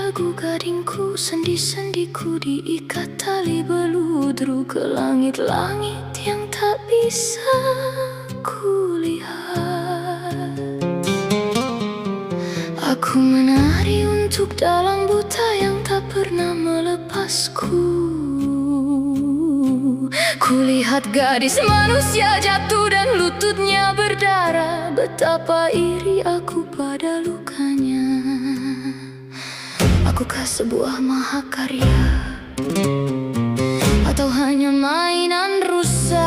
dagu gadingku, sendi-sendiku diikat tali beludru ke langit-langit yang tak bisa kulihat. Aku menari untuk dalang buta yang tak pernah melepasku. Kulihat gadis manusia jatuh dan lututnya berdarah. Betapa iri aku pada lukanya. Akukah sebuah mahakarya atau hanya mainan rusak?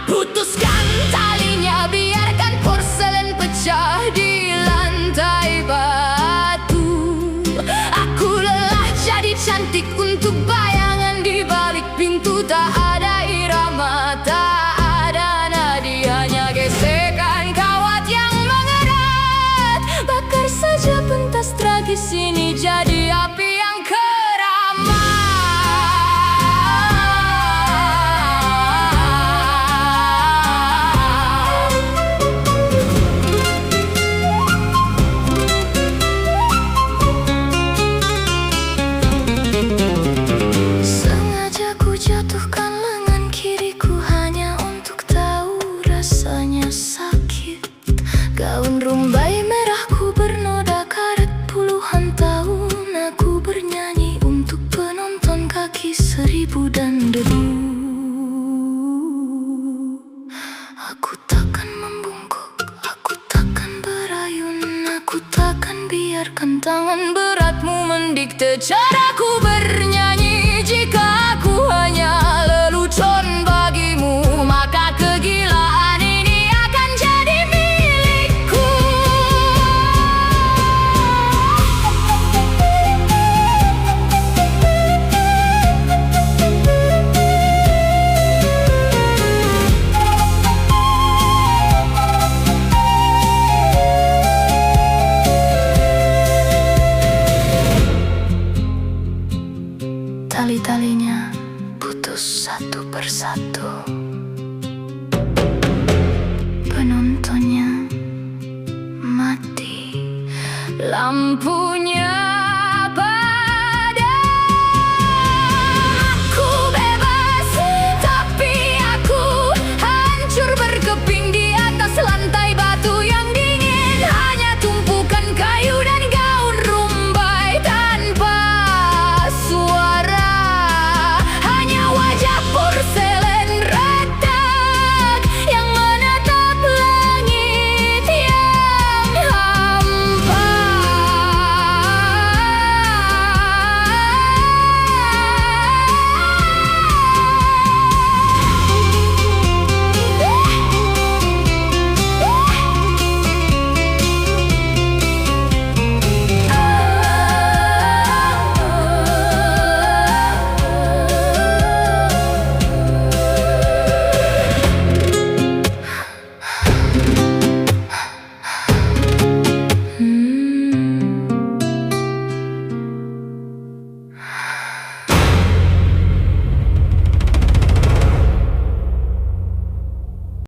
Putuskan talinya, biarkan porselen pecah di lantai batu. Aku lelah jadi cantik untuk bayangan di balik pintu. Tak ada irama, tak ada nadi, hanya gesekan kawat yang mengerat. Bakar saja pentas tragis ini jadi api yang keramat. Sengaja ku jatuhkan lengan kiriku hanya untuk tahu rasanya sakit. Gaun rumbai merahku bernoda karet puluhan tahun. Aku bernyanyi untuk penonton kaki seribu dan debu. Aku takkan membungkuk, aku takkan berayun. Aku takkan biarkan tangan beratmu mendikte caraku bernyanyi. Jika aku hanya lelucon bagimu, maka kegilaan ini akan jadi milikku. Tali-talinya putus satu persatu. Penontonnya mati, lampunya